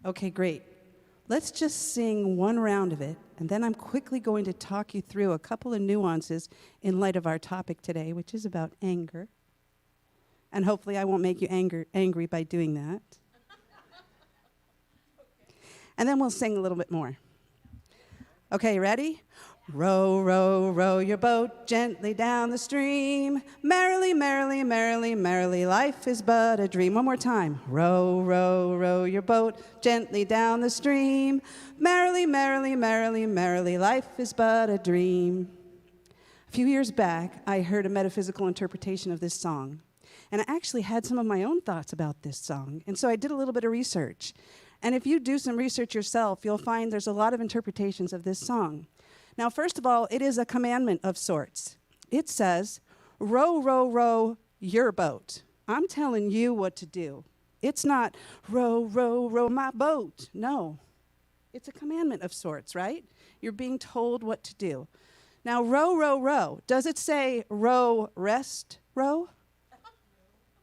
Okay, great. Let's just sing one round of it, and then I'm quickly going to talk you through a couple of nuances in light of our topic today, which is about anger. And hopefully I won't make you angry by doing that. And then we'll sing a little bit more. Okay, ready? Row, row, row your boat gently down the stream. Merrily, merrily, merrily, merrily, life is but a dream. One more time. Row, row, row your boat gently down the stream. Merrily, merrily, merrily, merrily, life is but a dream. A few years back, I heard a metaphysical interpretation of this song. And I actually had some of my own thoughts about this song. And so I did a little bit of research. And if you do some research yourself, you'll find there's a lot of interpretations of this song. Now, first of all, it is a commandment of sorts. It says, row, row, row your boat. I'm telling you what to do. It's not row, row, row my boat. No. It's a commandment of sorts, right? You're being told what to do. Now, row, row, row. Does it say row, rest, row?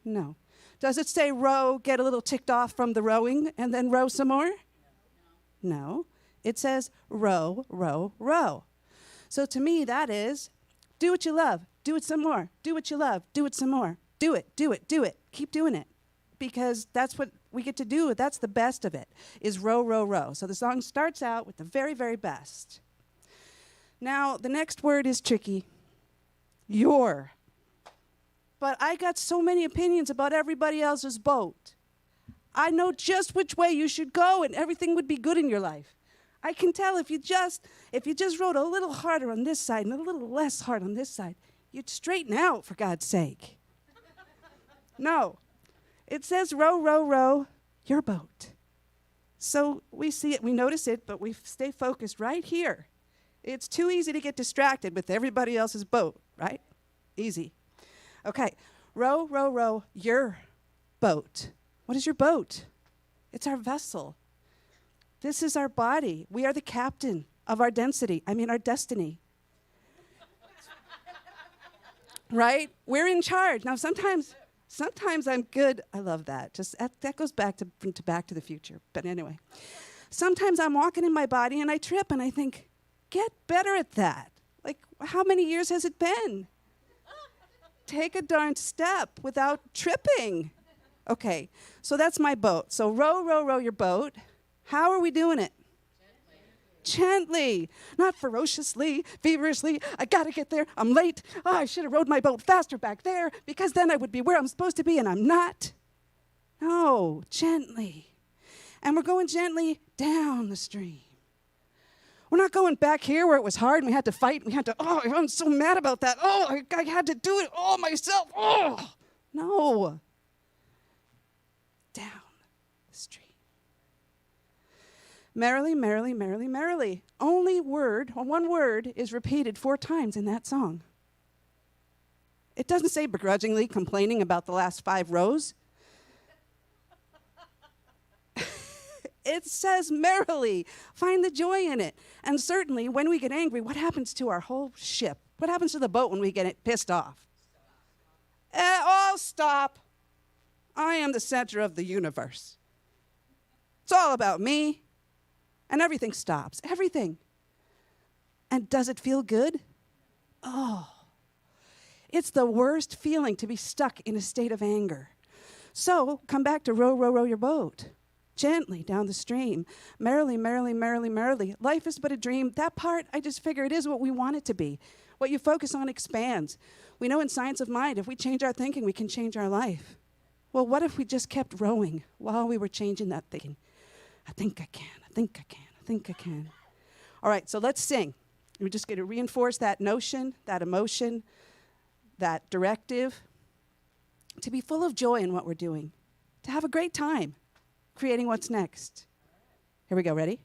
No. Does it say row, get a little ticked off from the rowing, and then row some more? No. It says row, row, row. So to me, that is do what you love. Do it some more. Do what you love. Do it some more. Do it, do it, do it. Keep doing it. Because that's what we get to do. That's the best of it, is row, row, row. So the song starts out with the very, very best. Now, the next word is tricky. Your. But I got so many opinions about everybody else's boat. I know just which way you should go, and everything would be good in your life. I can tell if you just rowed a little harder on this side and a little less hard on this side, you'd straighten out, for God's sake. No. It says row, row, row your boat. So we see it, we notice it, but we stay focused right here. It's too easy to get distracted with everybody else's boat, right? Easy. Okay. Row, row, row your boat. What is your boat? It's our vessel. This is our body. We are the captain of our our destiny. Right? We're in charge. Now, sometimes I'm good. I love that. That goes back to Back to the Future. But anyway, sometimes I'm walking in my body and I trip and I think, get better at that. Like, how many years has it been? Take a darn step without tripping. Okay, so that's my boat. So row, row, row your boat. How are we doing it? Gently. Not ferociously, feverishly. I got to get there. I'm late. Oh, I should have rowed my boat faster back there because then I would be where I'm supposed to be and I'm not. No, gently. And we're going gently down the stream. We're not going back here where it was hard and we had to fight. I'm so mad about that. Oh, I had to do it all myself. Oh, no. Down the stream. Merrily, merrily, merrily, merrily. One word is repeated 4 times in that song. It doesn't say begrudgingly complaining about the last 5 rows. It says merrily. Find the joy in it. And certainly, when we get angry, what happens to our whole ship? What happens to the boat when we get pissed off? Stop. I am the center of the universe. It's all about me. And everything stops. Everything. And does it feel good? Oh. It's the worst feeling to be stuck in a state of anger. So, come back to row, row, row your boat. Gently down the stream. Merrily, merrily, merrily, merrily. Life is but a dream. That part, I just figure it is what we want it to be. What you focus on expands. We know in science of mind, if we change our thinking, we can change our life. Well, what if we just kept rowing while we were changing that thinking? I think I can, I think I can, I think I can. All right, so let's sing. We're just going to reinforce that notion, that emotion, that directive, to be full of joy in what we're doing, to have a great time creating what's next. Here we go, ready?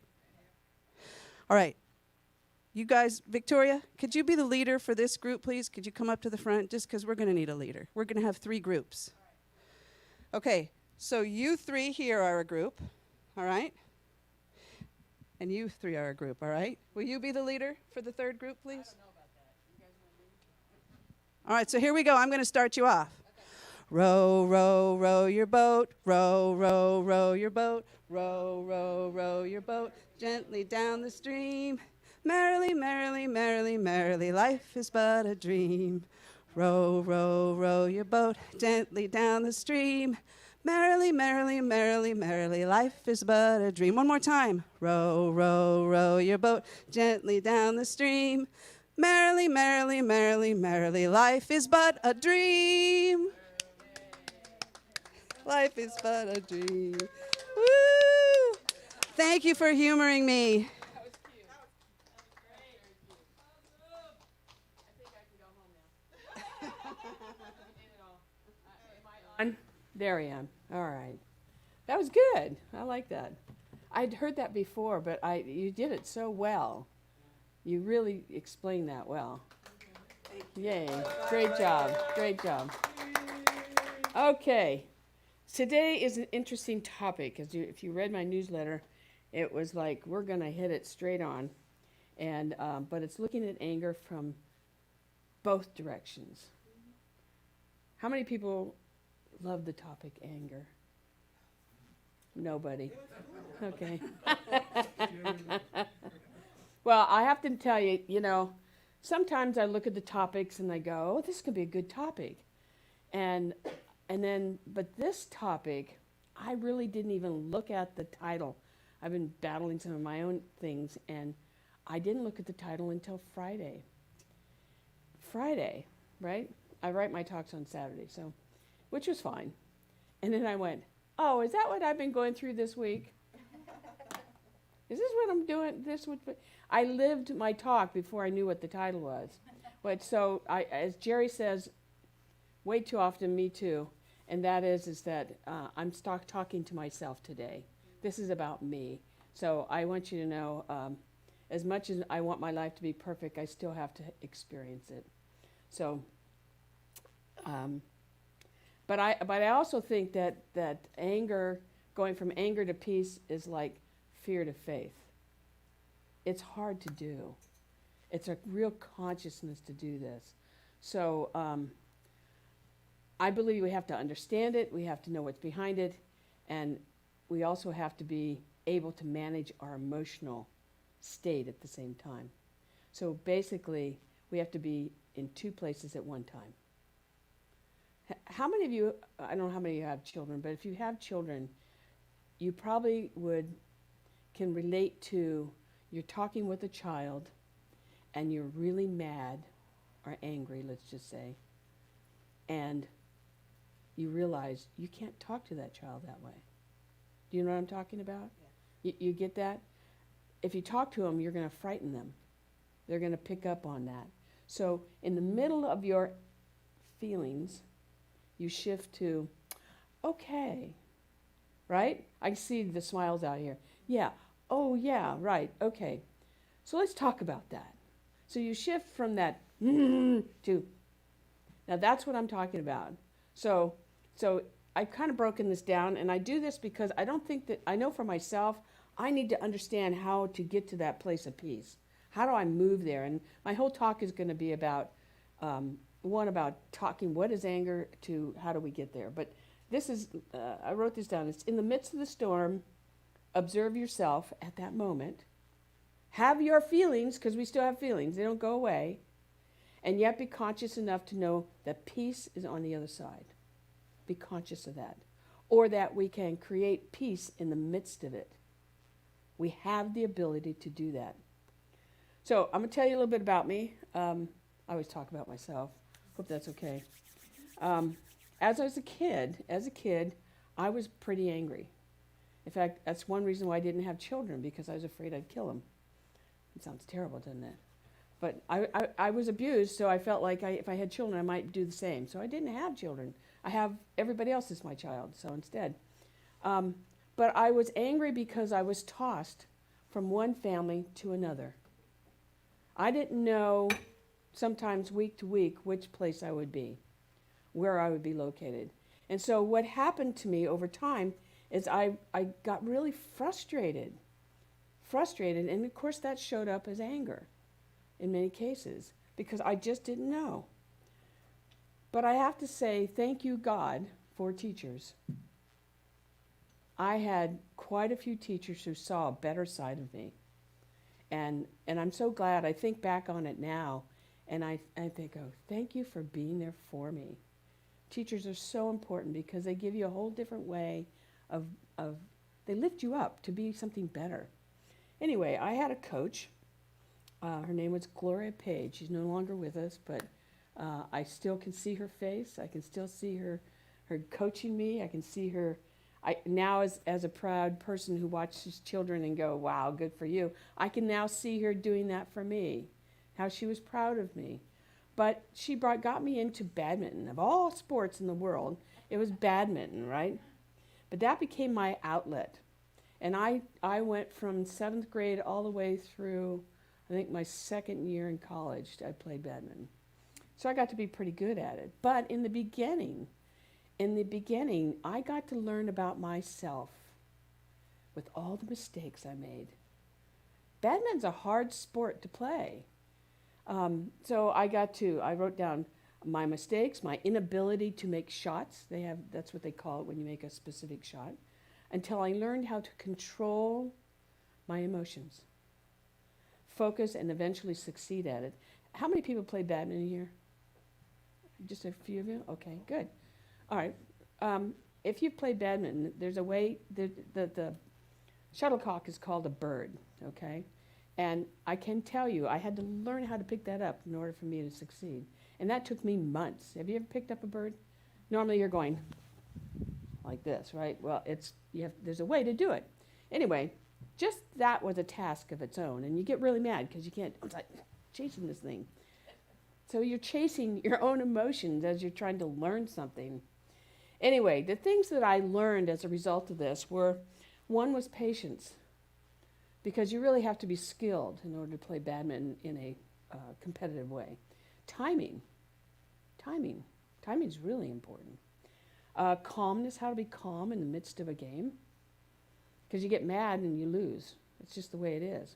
All right. You guys, Victoria, could you be the leader for this group, please? Could you come up to the front? Just because we're going to need a leader. We're going to have 3 groups. Okay, so you 3 here are a group, all right? And you 3 are a group, all right? Will you be the leader for the 3rd group, please? I don't know about that. You guys want to lead? All right, so here we go. I'm going to start you off. Okay. Row, row, row your boat. Row, row, row your boat. Row, row, row your boat gently down the stream. Merrily, merrily, merrily, merrily, life is but a dream. Row, row, row your boat gently down the stream. Merrily, merrily, merrily, merrily, life is but a dream. One more time. Row, row, row your boat gently down the stream. Merrily, merrily, merrily, merrily, life is but a dream. Life is but a dream. Woo! Thank you for humoring me. That was cute. That was great. I think I can go home now. Am I on? There I am. All right. That was good. I like that. I'd heard that before, but you did it so well. You really explained that well. Yay. Great job. Great job. Okay. Today is an interesting topic. If you read my newsletter, it was like we're going to hit it straight on. But it's looking at anger from both directions. How many people love the topic anger? Nobody. Okay. Well, I have to tell you, sometimes I look at the topics and I go, oh, this could be a good topic. But this topic, I really didn't even look at the title. I've been battling some of my own things, and I didn't look at the title until Friday. Friday, right? I write my talks on Saturday, which was fine. And then I went, oh, is that what I've been going through this week? Is this what I'm doing this week? I lived my talk before I knew what the title was. As Jerry says, way too often, me too, and that is that I'm talking to myself today. This is about me. So I want you to know, as much as I want my life to be perfect, I still have to experience it. So, but I also think that anger, going from anger to peace, is like fear to faith. It's hard to do. It's a real consciousness to do this. So I believe we have to understand it, we have to know what's behind it, and we also have to be able to manage our emotional state at the same time. So basically, we have to be in two places at one time. How many of you, I don't know how many of you have children, but if you have children, you probably can relate to, you're talking with a child and you're really mad or angry, let's just say, and you realize you can't talk to that child that way. Do you know what I'm talking about? Yeah. You get that? If you talk to them, you're going to frighten them. They're going to pick up on that. So in the middle of your feelings, you shift to, okay, right? I see the smiles out here. Yeah. Oh, yeah, right. Okay. So let's talk about that. So you shift from that to, now that's what I'm talking about. So I've kind of broken this down, and I do this because I don't think that, I know for myself, I need to understand how to get to that place of peace. How do I move there? And my whole talk is going to be about, one, about talking what is anger, to how do we get there. But this is, I wrote this down. It's in the midst of the storm, observe yourself at that moment. Have your feelings, because we still have feelings. They don't go away. And yet be conscious enough to know that peace is on the other side. Be conscious of that. Or that we can create peace in the midst of it. We have the ability to do that. So I'm going to tell you a little bit about me. I always talk about myself. Hope that's okay. As a kid, I was pretty angry. In fact, that's one reason why I didn't have children, because I was afraid I'd kill them. It sounds terrible, doesn't it? But I was abused, so I felt like if I had children, I might do the same. So I didn't have children. I have everybody else is my child, so instead. But I was angry because I was tossed from one family to another. I didn't know, sometimes week to week, which place I would be, where I would be located. And so what happened to me over time is I got really frustrated, and of course that showed up as anger in many cases, because I just didn't know. But I have to say, thank you, God, for teachers. I had quite a few teachers who saw a better side of me. And I'm so glad. I think back on it now, and I think, oh, thank you for being there for me. Teachers are so important because they give you a whole different way of they lift you up to be something better. Anyway, I had a coach. Her name was Gloria Page. She's no longer with us, but I still can see her face. I can still see her coaching me. I can see her. Now as a proud person who watches children and go, wow, good for you, I can now see her doing that for me, how she was proud of me. But she got me into badminton. Of all sports in the world, it was badminton, right? But that became my outlet. And I went from 7th grade all the way through, I think, my 2nd year in college. I played badminton. So I got to be pretty good at it. But in the beginning, I got to learn about myself with all the mistakes I made. Badminton's a hard sport to play. So I wrote down my mistakes, my inability to make shots. That's what they call it when you make a specific shot, until I learned how to control my emotions, focus, and eventually succeed at it. How many people play badminton here? Just a few of you? Okay, good. All right. If you play badminton, there's a way, the shuttlecock is called a bird, okay? And I can tell you, I had to learn how to pick that up in order for me to succeed. And that took me months. Have you ever picked up a bird? Normally you're going like this, right? Well, there's a way to do it. Anyway, just that was a task of its own. And you get really mad because you can't, I'm like chasing this thing. So you're chasing your own emotions as you're trying to learn something. Anyway, the things that I learned as a result of this were, one was patience, because you really have to be skilled in order to play badminton in a competitive way. Timing is really important. Calmness, how to be calm in the midst of a game, because you get mad and you lose. It's just the way it is.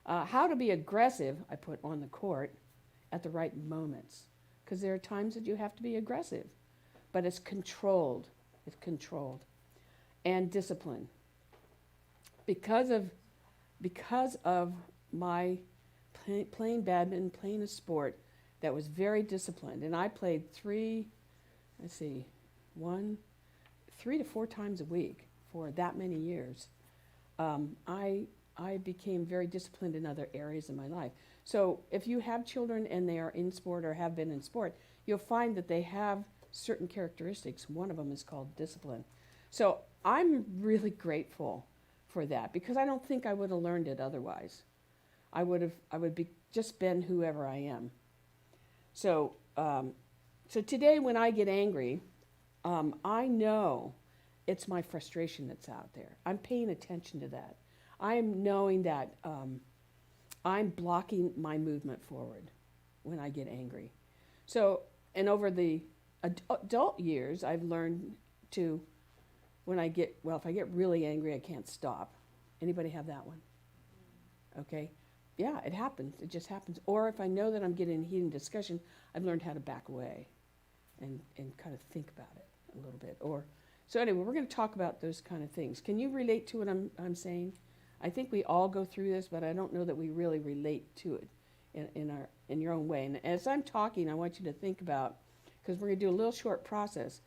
How to be aggressive, I put on the court, at the right moments, because there are times that you have to be aggressive, but it's controlled. It's controlled. And discipline. Because of my playing badminton, playing a sport that was very disciplined, and I played 3 to 4 times a week for that many years, I became very disciplined in other areas of my life. So if you have children and they are in sport or have been in sport, you'll find that they have certain characteristics. One of them is called discipline. So I'm really grateful for that, because I don't think I would have learned it otherwise. I would be just been whoever I am. So today when I get angry, I know it's my frustration that's out there. I'm paying attention to that. I'm knowing that I'm blocking my movement forward when I get angry. So, and over the adult years, I've learned to, if I get really angry, I can't stop. Anybody have that one? Okay. Yeah, it happens. It just happens. Or if I know that I'm getting heated discussion, I've learned how to back away and kind of think about it a little bit. So anyway, we're going to talk about those kind of things. Can you relate to what I'm saying? I think we all go through this, but I don't know that we really relate to it in your own way. And as I'm talking, I want you to think about, because we're going to do a little short process.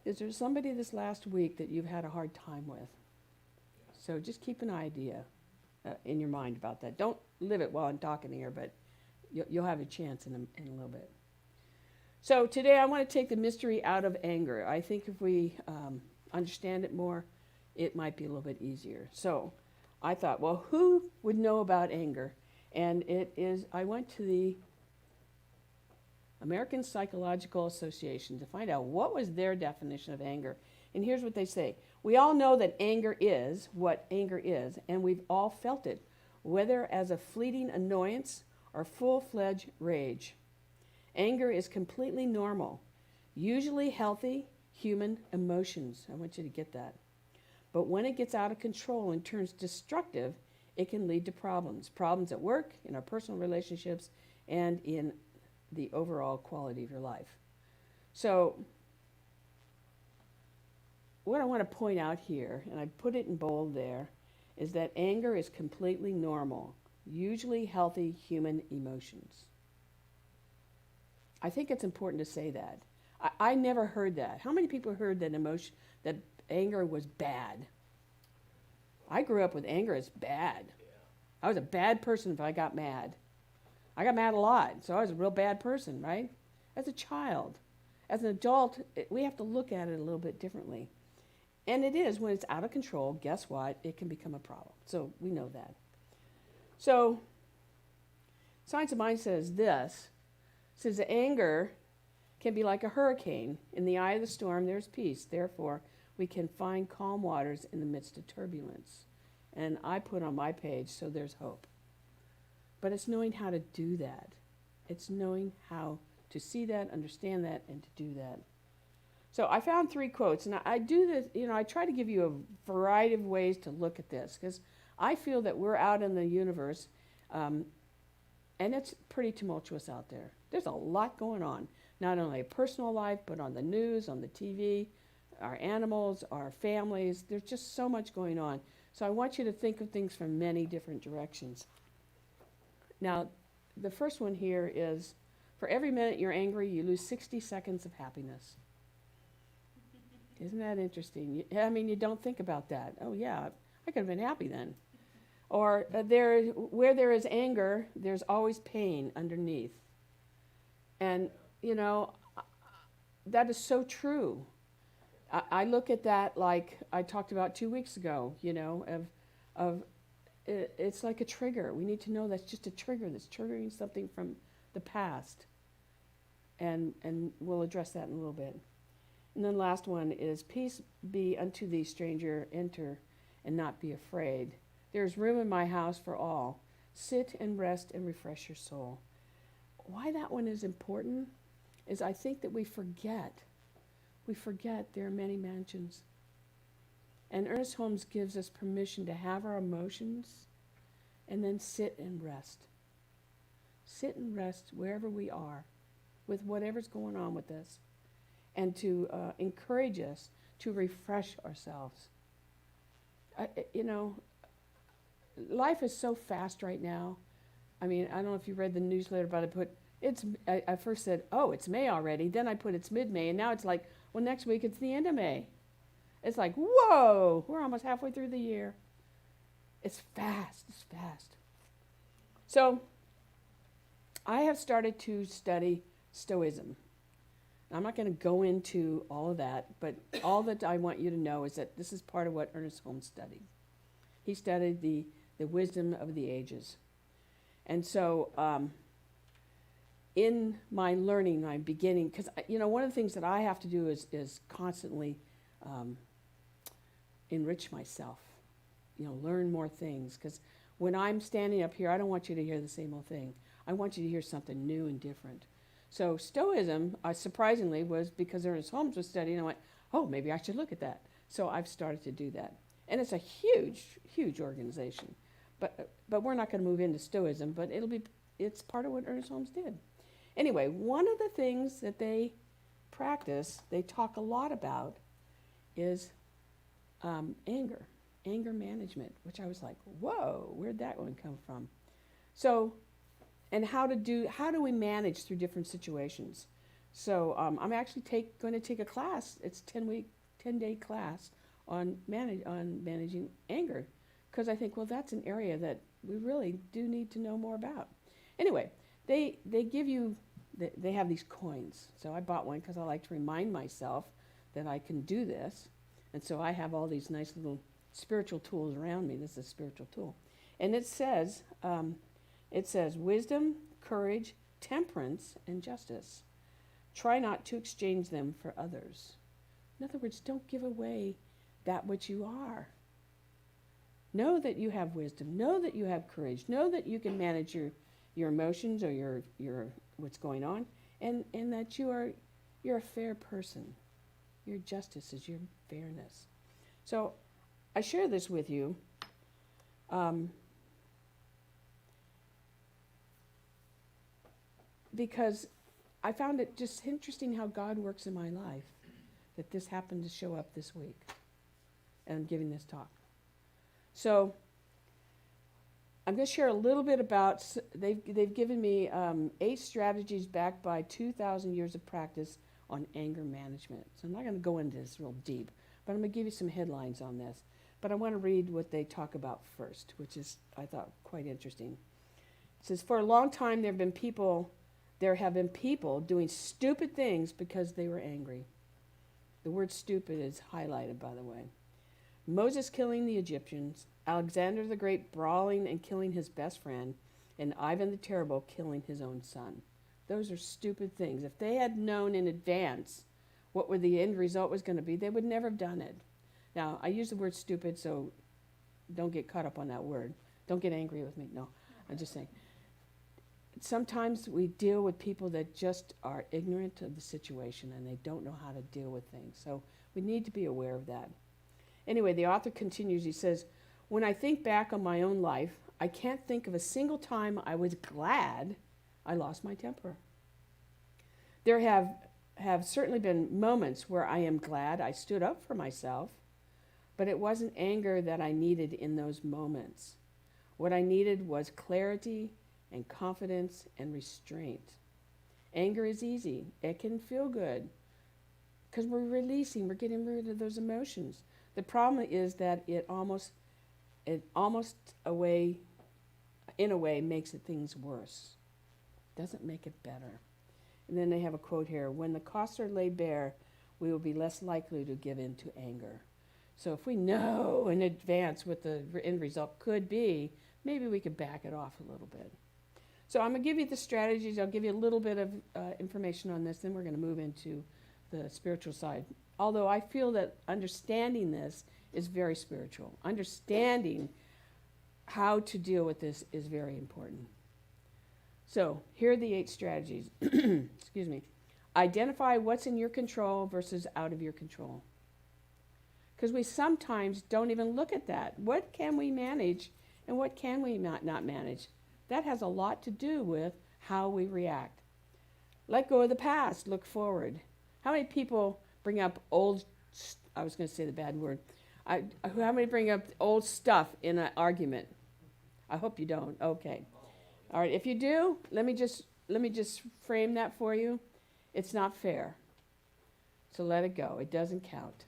Is there somebody this last week that you've had a hard time with? So just keep an idea in your mind about that. Don't live it while I'm talking here, but you'll have a chance in a little bit. So today I want to take the mystery out of anger. I think if we understand it more, it might be a little bit easier. So I thought, well, who would know about anger? And I went to the American Psychological Association to find out what was their definition of anger. And here's what they say. We all know that anger is what anger is, and we've all felt it, whether as a fleeting annoyance or full-fledged rage. Anger is completely normal, usually healthy human emotions. I want you to get that. But when it gets out of control and turns destructive, it can lead to problems. Problems at work, in our personal relationships, and in the overall quality of your life. So what I want to point out here, and I put it in bold there, is that anger is completely normal, usually healthy human emotions. I think it's important to say that. I never heard that. How many people heard that that anger was bad? I grew up with anger as bad. I was a bad person if I got mad. I got mad a lot, so I was a real bad person, right? As a child. As an adult, we have to look at it a little bit differently. And it is, when it's out of control, guess what? It can become a problem. So we know that. So Science of Mind says this. It says that anger can be like a hurricane. In the eye of the storm, there's peace. Therefore, we can find calm waters in the midst of turbulence. And I put on my page, so there's hope. But it's knowing how to do that. It's knowing how to see that, understand that, and to do that. So I found 3 quotes, and I do this, I try to give you a variety of ways to look at this, because I feel that we're out in the universe, and it's pretty tumultuous out there. There's a lot going on, not only a personal life, but on the news, on the TV, our animals, our families. There's just so much going on. So I want you to think of things from many different directions. Now, the first one here is, for every minute you're angry, you lose 60 seconds of happiness. Isn't that interesting? You don't think about that. Oh, yeah, I could have been happy then. Or where there is anger, there's always pain underneath. And, that is so true. I look at that like I talked about 2 weeks ago, it's like a trigger. We need to know that's just a trigger that's triggering something from the past. And we'll address that in a little bit. And then last one is, peace be unto thee, stranger, enter, and not be afraid. There is room in my house for all. Sit and rest and refresh your soul. Why that one is important is I think that we forget there are many mansions. And Ernest Holmes gives us permission to have our emotions and then sit and rest. Sit and rest wherever we are with whatever's going on with us, and to encourage us to refresh ourselves. Life is so fast right now. I don't know if you read the newsletter, but I first said, oh, it's May already. Then I put it's mid-May, and now it's like, well, next week it's the end of May. It's like, whoa, we're almost halfway through the year. It's fast. So I have started to study Stoicism. I'm not going to go into all of that, but all that I want you to know is that this is part of what Ernest Holmes studied. He studied the wisdom of the ages. And so in my learning, my beginning, because one of the things that I have to do is constantly enrich myself, learn more things. Because when I'm standing up here, I don't want you to hear the same old thing. I want you to hear something new and different. So Stoicism, surprisingly, was because Ernest Holmes was studying. I went, oh, maybe I should look at that. So I've started to do that. And it's a huge, huge organization. But we're not going to move into Stoicism, but it's part of what Ernest Holmes did. Anyway, one of the things that they practice, they talk a lot about, is anger management, which I was like, whoa, where'd that one come from? So, and how do we manage through different situations? So I'm actually going to take a class. It's a 10-day class on managing anger, because I think, well, that's an area that we really do need to know more about. Anyway, they give you, they have these coins. So I bought one because I like to remind myself that I can do this. And so I have all these nice little spiritual tools around me. This is a spiritual tool. And it says wisdom, courage, temperance, and justice. Try not to exchange them for others. In other words, don't give away that which you are. Know that you have wisdom. Know that you have courage. Know that you can manage your emotions or your what's going on, and that you're a fair person. Your justice is your fairness. So I share this with you because I found it just interesting how God works in my life, that this happened to show up this week. And I'm giving this talk. So I'm going to share a little bit about, they've given me 8 strategies backed by 2,000 years of practice on anger management. So I'm not going to go into this real deep, but I'm going to give you some headlines on this. But I want to read what they talk about first, which is, I thought, quite interesting. It says, for a long time there have been people doing stupid things because they were angry. The word stupid is highlighted, by the way. Moses killing the Egyptians, Alexander the Great brawling and killing his best friend, and Ivan the Terrible killing his own son. Those are stupid things. If they had known in advance what the end result was going to be, they would never have done it. Now, I use the word stupid, so don't get caught up on that word. Don't get angry with me. No, I'm just saying. Sometimes we deal with people that just are ignorant of the situation and they don't know how to deal with things. So we need to be aware of that. Anyway, the author continues. He says, when I think back on my own life, I can't think of a single time I was glad I lost my temper. There have certainly been moments where I am glad I stood up for myself, but it wasn't anger that I needed in those moments. What I needed was clarity and confidence and restraint. Anger is easy. It can feel good because we're getting rid of those emotions. The problem is that it almost in a way makes things worse. Doesn't make it better. And then they have a quote here, when the costs are laid bare, we will be less likely to give in to anger. So if we know in advance what the end result could be, maybe we could back it off a little bit. So I'm going to give you the strategies. I'll give you a little bit of information on this, then we're going to move into the spiritual side. Although I feel that understanding this is very spiritual. Understanding how to deal with this is very important. So here are the 8 strategies. Excuse me. Identify what's in your control versus out of your control. Because we sometimes don't even look at that. What can we manage and what can we not manage? That has a lot to do with how we react. Let go of the past. Look forward. How many people bring up I was going to say the bad word. How many bring up old stuff in an argument? I hope you don't. Okay. All right. If you do, let me just frame that for you. It's not fair. So let it go. It doesn't count.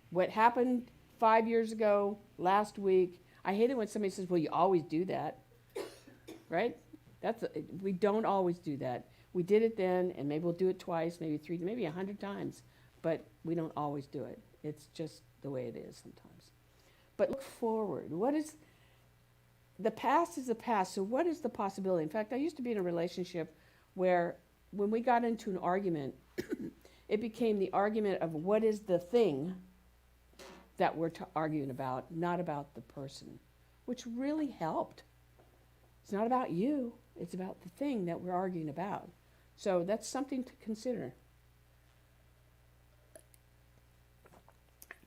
What happened 5 years ago, last week, I hate it when somebody says, well, you always do that. Right? We don't always do that. We did it then, and maybe we'll do it twice, maybe 3, maybe 100 times, but we don't always do it. It's just the way it is sometimes. But look forward. The past is the past, so what is the possibility? In fact, I used to be in a relationship where when we got into an argument, it became the argument of what is the thing that we're arguing about, not about the person, which really helped. It's not about you. It's about the thing that we're arguing about. So that's something to consider.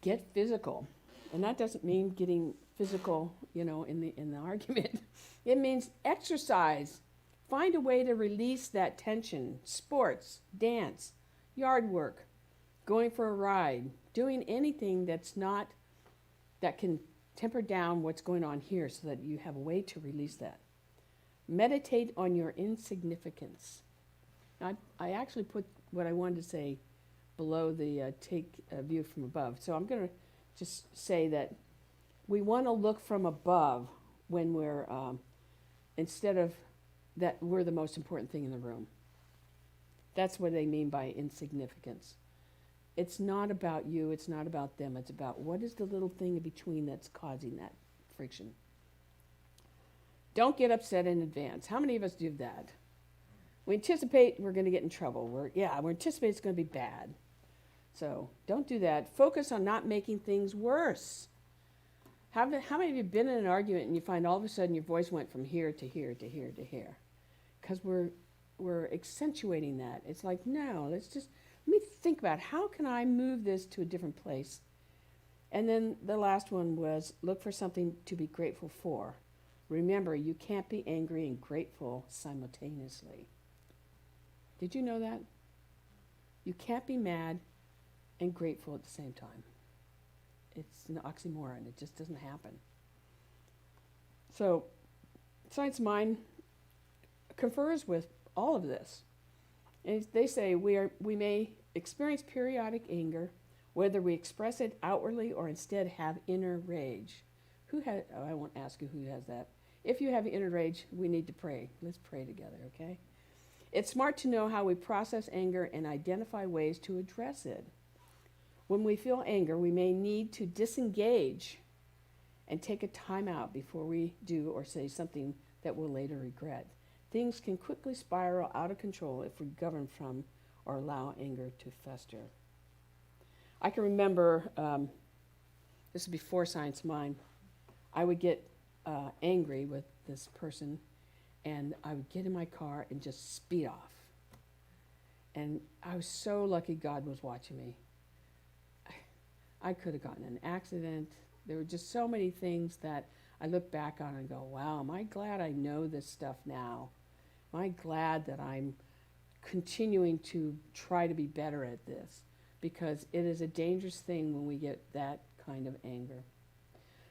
Get physical. And that doesn't mean getting physical, in the argument. It means exercise. Find a way to release that tension. Sports, dance, yard work, going for a ride, doing anything that can temper down what's going on here so that you have a way to release that. Meditate on your insignificance. Now, I actually put what I wanted to say below the take a view from above. So I'm going to just say that we want to look from above when we're, instead of that we're the most important thing in the room. That's what they mean by insignificance. It's not about you, it's not about them, it's about what is the little thing in between that's causing that friction. Don't get upset in advance. How many of us do that? We anticipate we're going to get in trouble. We anticipate it's going to be bad. So don't do that. Focus on not making things worse. How many of you have been in an argument and you find all of a sudden your voice went from here to here to here to here? Because we're accentuating that. It's like, no, let me think about how can I move this to a different place. And then the last one was look for something to be grateful for. Remember, you can't be angry and grateful simultaneously. Did you know that? You can't be mad and grateful at the same time. It's an oxymoron. It just doesn't happen. So, science mind confers with all of this. And they say we may experience periodic anger, whether we express it outwardly or instead have inner rage. I won't ask you who has that. If you have inner rage, we need to pray. Let's pray together, okay? It's smart to know how we process anger and identify ways to address it. When we feel anger, we may need to disengage and take a time out before we do or say something that we'll later regret. Things can quickly spiral out of control if we govern from or allow anger to fester. I can remember, this is before Science Mind, I would get angry with this person, and I would get in my car and just speed off. And I was so lucky God was watching me. I could have gotten in an accident. There were just so many things that I look back on and go, wow, am I glad I know this stuff now? Am I glad that I'm continuing to try to be better at this? Because it is a dangerous thing when we get that kind of anger.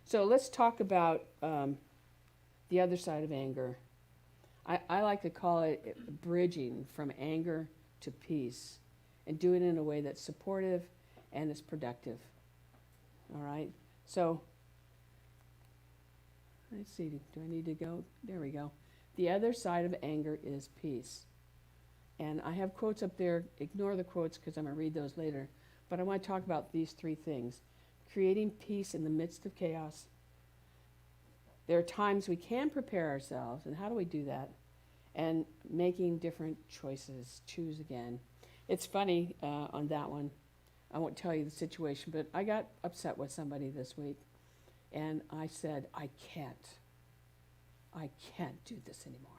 So let's talk about the other side of anger. I like to call it bridging from anger to peace, and do it in a way that's supportive and is productive. All right? So, let's see, do I need to go? There we go. The other side of anger is peace. And I have quotes up there. Ignore the quotes because I'm going to read those later. But I want to talk about these three things. Creating peace in the midst of chaos. There are times we can prepare ourselves, and how do we do that? And making different choices. Choose again. It's funny on that one. I won't tell you the situation, but I got upset with somebody this week. And I said, I can't do this anymore.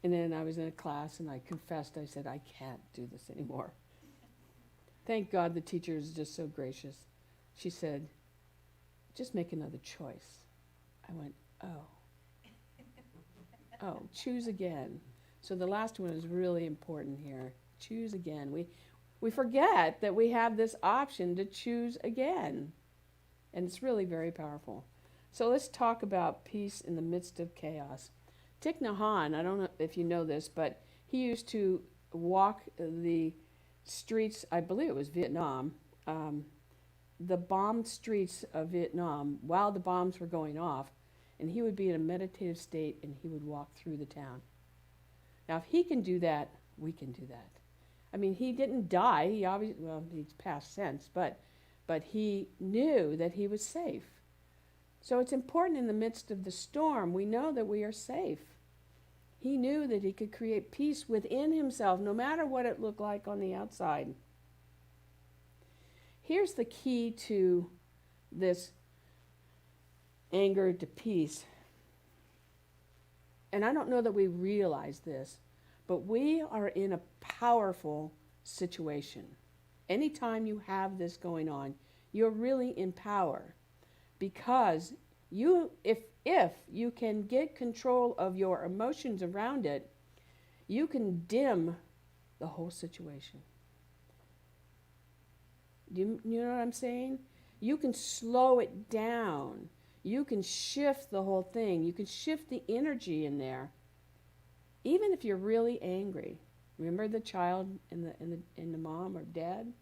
And then I was in a class and I confessed, I said, I can't do this anymore. Thank God the teacher is just so gracious. She said, just make another choice. I went, oh, choose again. So the last one is really important here. Choose again. We forget that we have this option to choose again. And it's really very powerful. So let's talk about peace in the midst of chaos. Thich Nhat Hanh, I don't know if you know this, but he used to walk the streets, I believe it was Vietnam, the bombed streets of Vietnam while the bombs were going off, and he would be in a meditative state and he would walk through the town. Now, if he can do that, we can do that. I mean, he didn't die. He obviously, well, he's past tense, but he knew that he was safe. So it's important in the midst of the storm, we know that we are safe. He knew that he could create peace within himself, no matter what it looked like on the outside. Here's the key to this anger to peace. And I don't know that we realize this, but we are in a powerful situation. Anytime you have this going on, you're really in power, because if you can get control of your emotions around it, you can dim the whole situation. You know what I'm saying? You can slow it down. You can shift the whole thing. You can shift the energy in there. Even if you're really angry. Remember the child and the mom or dad?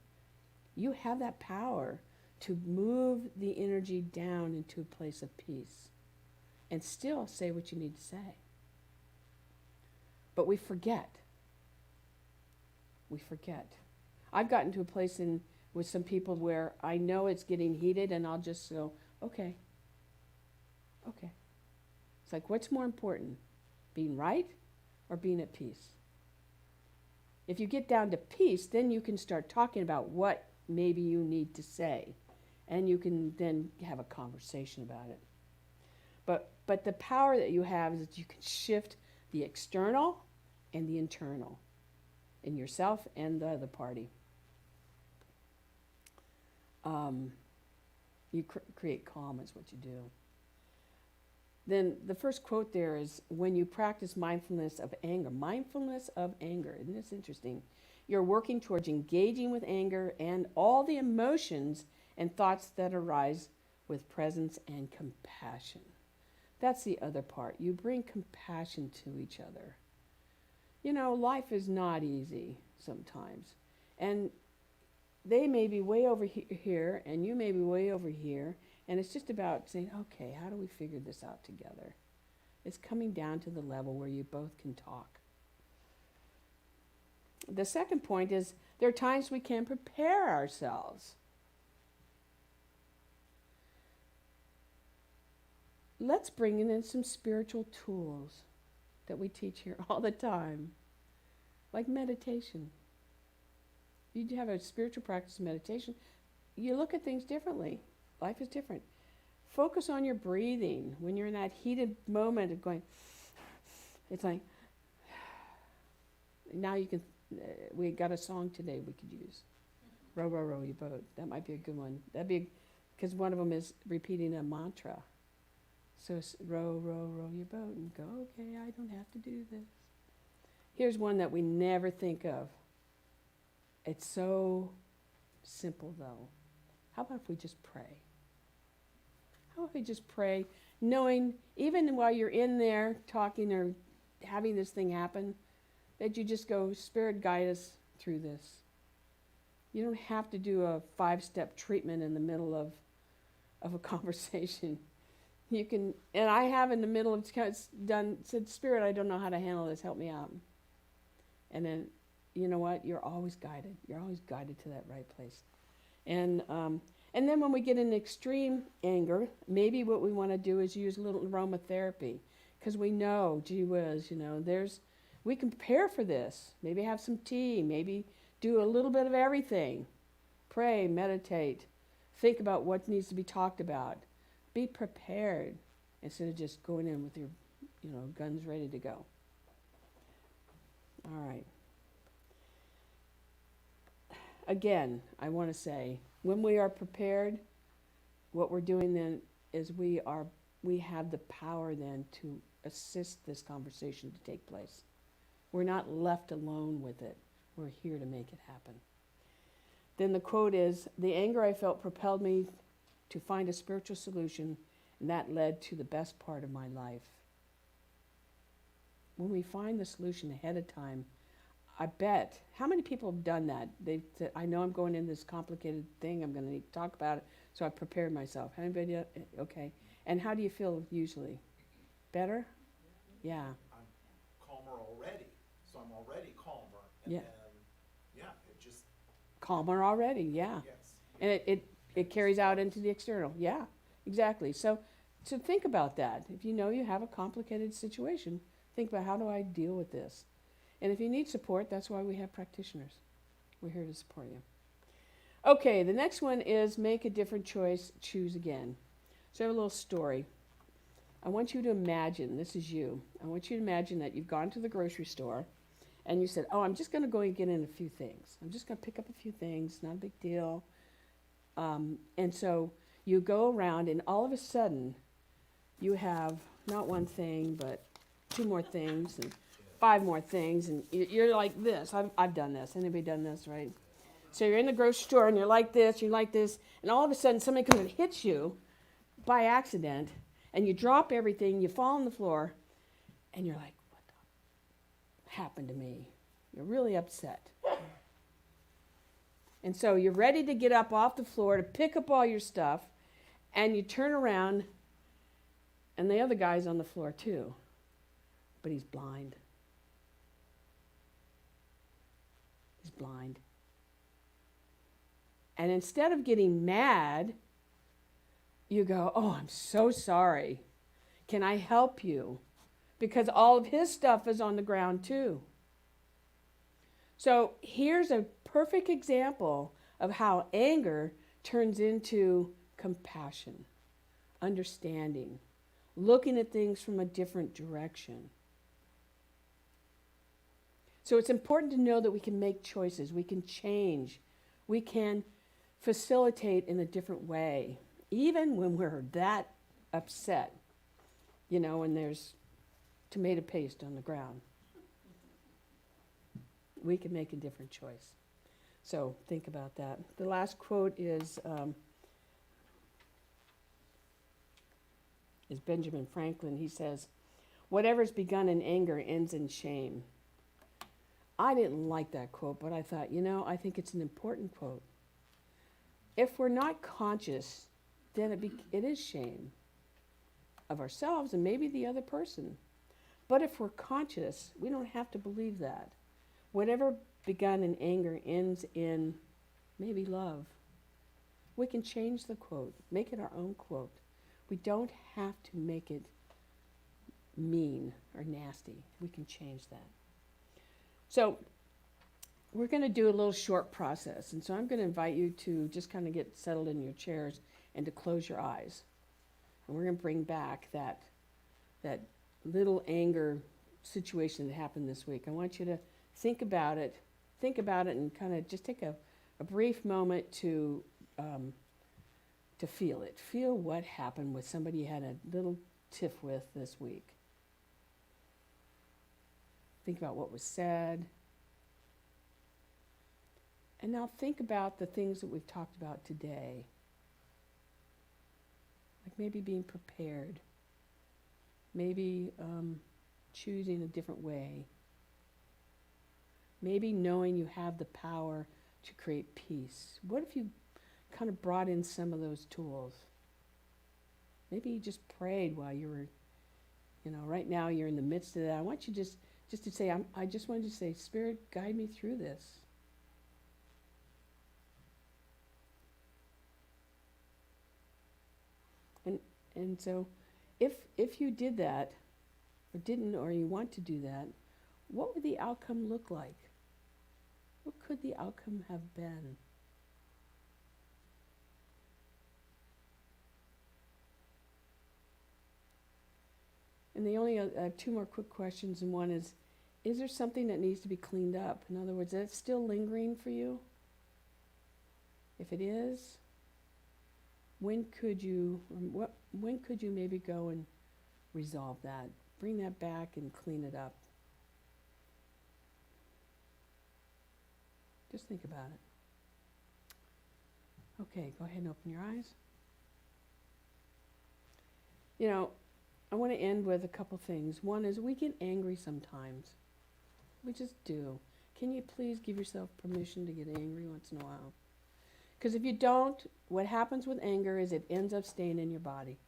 You have that power to move the energy down into a place of peace and still say what you need to say. But we forget. We forget. I've gotten to a place with some people where I know it's getting heated and I'll just go, okay. It's like, what's more important, being right or being at peace? If you get down to peace, then you can start talking about what maybe you need to say. And you can then have a conversation about it. But the power that you have is that you can shift the external and the internal in yourself and the other party. You create calm is what you do. then the first quote there is, when you practice mindfulness of anger, isn't this interesting? You're working towards engaging with anger and all the emotions and thoughts that arise with presence and compassion. That's the other part. You bring compassion to each other. You know, life is not easy sometimes. And they may be way over here, and you may be way over here. And it's just about saying, okay, how do we figure this out together? It's coming down to the level where you both can talk. The second point is, there are times we can prepare ourselves. Let's bring in some spiritual tools that we teach here all the time, like meditation. You have a spiritual practice of meditation. You look at things differently. Life is different. Focus on your breathing. When you're in that heated moment of going, it's like, now you can, we got a song today we could use. Row, row, row your boat. That might be a good one. That'd be, because one of them is repeating a mantra. So row, row, row your boat and go, okay, I don't have to do this. Here's one that we never think of. It's so simple though. How about if we just pray? How about we just pray, knowing even while you're in there talking or having this thing happen, that you just go, Spirit, guide us through this. You don't have to do a 5-step treatment in the middle of a conversation. You can, and I have in the middle of said, Spirit, I don't know how to handle this, help me out. And then, you know what, you're always guided. You're always guided to that right place. And then when we get in extreme anger, maybe what we want to do is use a little aromatherapy, because we know, gee whiz, you know, we can prepare for this. Maybe have some tea, maybe do a little bit of everything. Pray, meditate, think about what needs to be talked about. Be prepared instead of just going in with your, guns ready to go. All right. Again, I want to say, when we are prepared, what we're doing then is we have the power then to assist this conversation to take place. We're not left alone with it. We're here to make it happen. Then the quote is, the anger I felt propelled me to find a spiritual solution, and that led to the best part of my life. When we find the solution ahead of time, I bet, how many people have done that? They've said, I know I'm going in this complicated thing, I'm going to need to talk about it, so I prepared myself. Anybody? Okay. And how do you feel usually? Better? Yeah. I'm calmer already, so I'm already calmer. And Yeah. Then, it just... Calmer already, yeah. Yes. And it carries out into the external. Yeah, exactly. So think about that. If you know you have a complicated situation, think about, how do I deal with this? And if you need support, that's why we have practitioners. We're here to support you. Okay, the next one is make a different choice, choose again. So I have a little story. I want you to imagine, this is you, I want you to imagine that you've gone to the grocery store and you said, I'm just going to go and get in a few things. I'm just going to pick up a few things, not a big deal. And so you go around and all of a sudden you have not one thing, but 2 more things and 5 more things, and you're like this. I've done this. Anybody done this, right? So you're in the grocery store and you're like this, and all of a sudden somebody comes and hits you by accident, and you drop everything, you fall on the floor, and you're like, what happened to me? You're really upset. And so you're ready to get up off the floor to pick up all your stuff, and you turn around, and the other guy's on the floor too, but he's blind. He's blind. And instead of getting mad, you go, I'm so sorry. Can I help you? Because all of his stuff is on the ground too. So here's a perfect example of how anger turns into compassion, understanding, looking at things from a different direction. So it's important to know that we can make choices, we can change, we can facilitate in a different way, even when we're that upset. and there's tomato paste on the ground. We can make a different choice. So think about that. The last quote is Benjamin Franklin. He says, "Whatever's begun in anger ends in shame." I didn't like that quote, but I thought, I think it's an important quote. If we're not conscious, then it is shame of ourselves and maybe the other person. But if we're conscious, we don't have to believe that. Whatever begun in anger ends in maybe love. We can change the quote, make it our own quote. We don't have to make it mean or nasty. We can change that. So we're going to do a little short process. And so I'm going to invite you to just kind of get settled in your chairs and to close your eyes. And we're going to bring back that little anger situation that happened this week. I want you to think about it and kind of just take a brief moment to feel it. Feel what happened with somebody you had a little tiff with this week. Think about what was said. And now think about the things that we've talked about today. Like maybe being prepared. Maybe choosing a different way. Maybe knowing you have the power to create peace. What if you kind of brought in some of those tools? Maybe you just prayed while you were, right now you're in the midst of that. I want you just to say, I just wanted to say, Spirit, guide me through this. And so if you did that, or didn't, or you want to do that, what would the outcome look like? What could the outcome have been? And the only two more quick questions, and one is there something that needs to be cleaned up? In other words, is it still lingering for you? If it is, when could you maybe go and resolve that? Bring that back and clean it up. Just think about it. Okay, go ahead and open your eyes. I want to end with a couple things. One is we get angry sometimes. We just do. Can you please give yourself permission to get angry once in a while? Because if you don't, what happens with anger is it ends up staying in your body.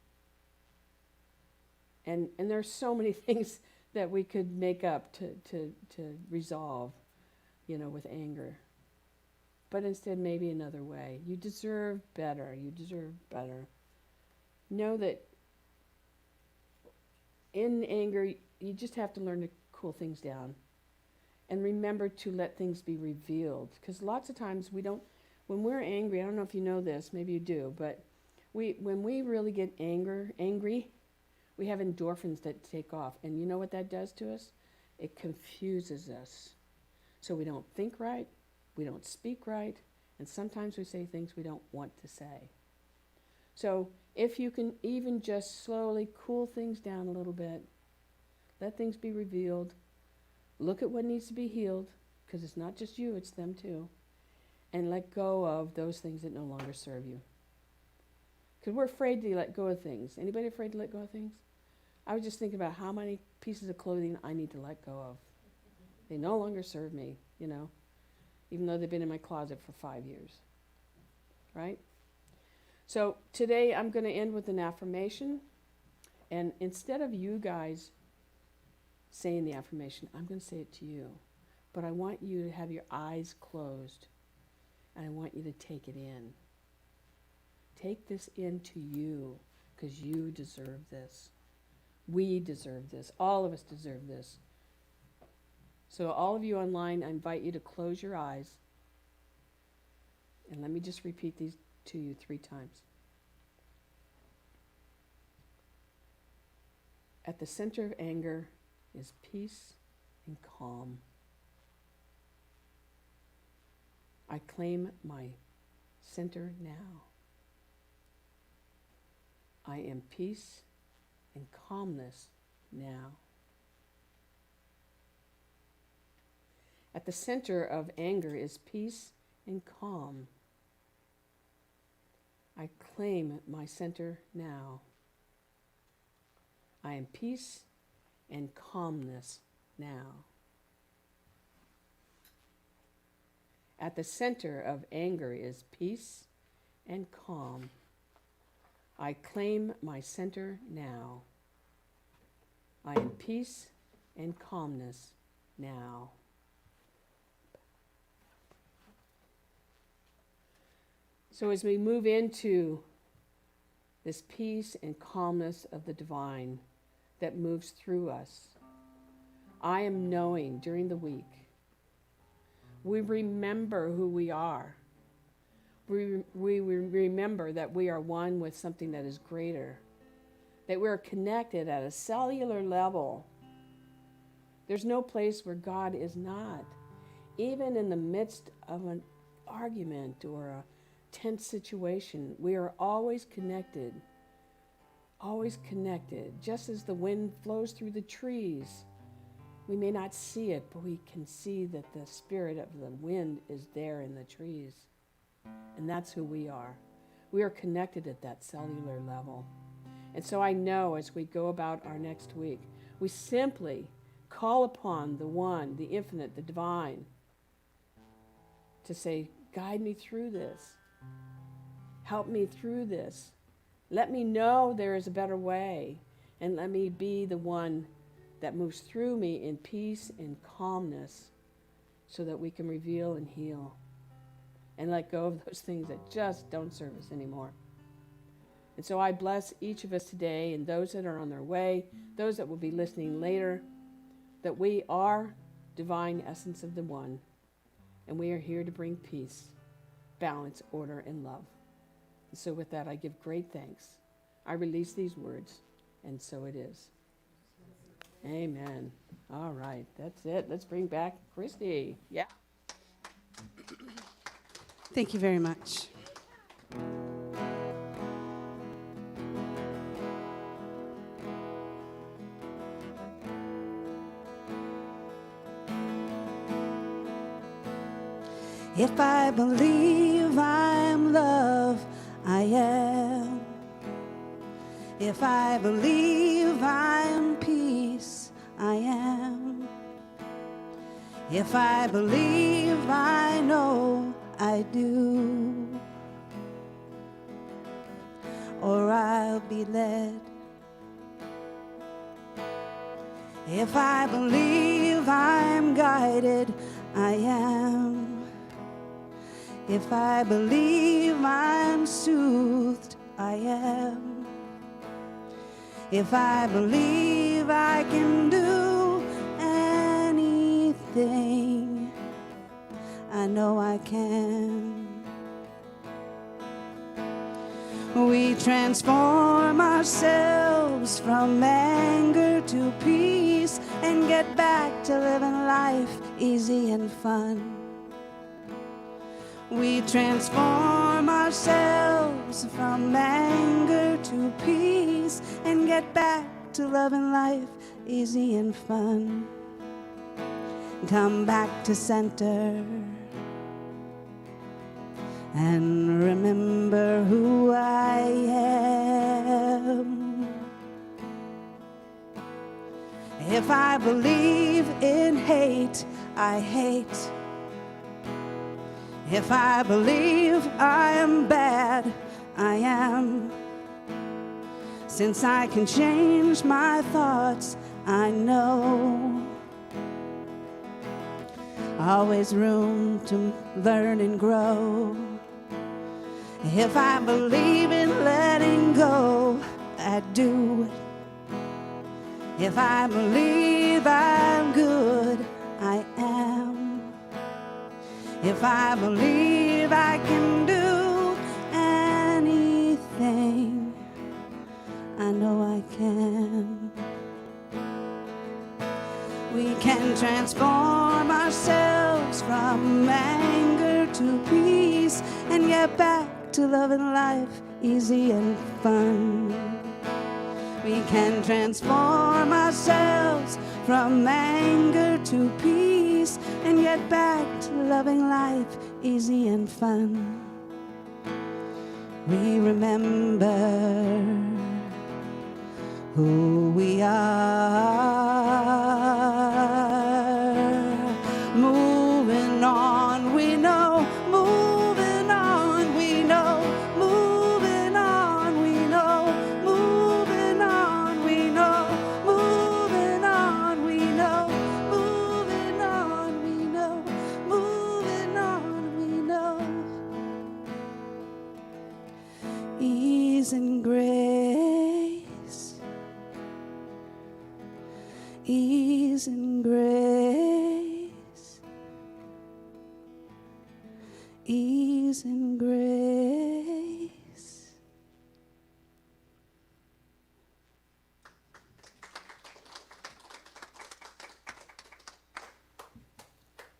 And there's so many things that we could make up to resolve, with anger. But instead, maybe another way. You deserve better. You deserve better. Know that in anger, you just have to learn to cool things down. And remember to let things be revealed. Because lots of times when we're angry, I don't know if you know this, maybe you do, but when we really get angry, we have endorphins that take off. And you know what that does to us? It confuses us. So we don't think right, we don't speak right, and sometimes we say things we don't want to say. So if you can even just slowly cool things down a little bit, let things be revealed, look at what needs to be healed, because it's not just you, it's them too, and let go of those things that no longer serve you. Because we're afraid to let go of things. Anybody afraid to let go of things? I was just thinking about how many pieces of clothing I need to let go of. They no longer serve me, even though they've been in my closet for 5 years, right? So today I'm going to end with an affirmation. And instead of you guys saying the affirmation, I'm going to say it to you. But I want you to have your eyes closed. And I want you to take it in. Take this into you, because you deserve this. We deserve this. All of us deserve this. So all of you online, I invite you to close your eyes. And let me just repeat these to you 3 times. At the center of anger is peace and calm. I claim my center now. I am peace and calmness now. At the center of anger is peace and calm. I claim my center now. I am peace and calmness now. At the center of anger is peace and calm. I claim my center now. I am peace and calmness now. So as we move into this peace and calmness of the divine that moves through us, I am knowing during the week, we remember who we are. We remember that we are one with something that is greater, that we're connected at a cellular level. There's no place where God is not. Even in the midst of an argument or a tense situation, we are always connected, just as the wind flows through the trees. We may not see it, but we can see that the spirit of the wind is there in the trees. And that's who we are. We are connected at that cellular level. And so I know as we go about our next week, we simply call upon the one, the infinite, the divine, to say, guide me through this. Help me through this. Let me know there is a better way. And let me be the one that moves through me in peace and calmness so that we can reveal and heal and let go of those things that just don't serve us anymore. And so I bless each of us today and those that are on their way, those that will be listening later, that we are divine essence of the one, and we are here to bring peace, balance, order, and love. And so with that, I give great thanks. I release these words, and so it is. Amen. All right, that's it. Let's bring back Christy. Yeah. Thank you very much. If I believe I'm love, I am. If I believe I'm peace, I am. If I believe I know, I do. Or I'll be led. If I believe I'm guided, I am. If I believe I'm soothed, I am. If I believe I can do anything, I know I can. We transform ourselves from anger to peace and get back to living life easy and fun. We transform ourselves from anger to peace and get back to loving life easy and fun. Come back to center and remember who I am. If I believe in hate, I hate. If I believe I am bad, I am. Since I can change my thoughts, I know. Always room to learn and grow. If I believe in letting go, I do. If I believe I'm good, I am. If I believe I can do anything, I know I can. We can transform ourselves from anger to peace and get back to loving life easy and fun. We can transform ourselves from anger to peace and get back to loving life easy and fun. We remember who we are. Moving on, we know. Moving on, we know. Moving on, we know. Moving on, we know. Moving on, we know. Moving on, we know. Moving on, we know. Ease and grace. Ease and grace. Ease and grace.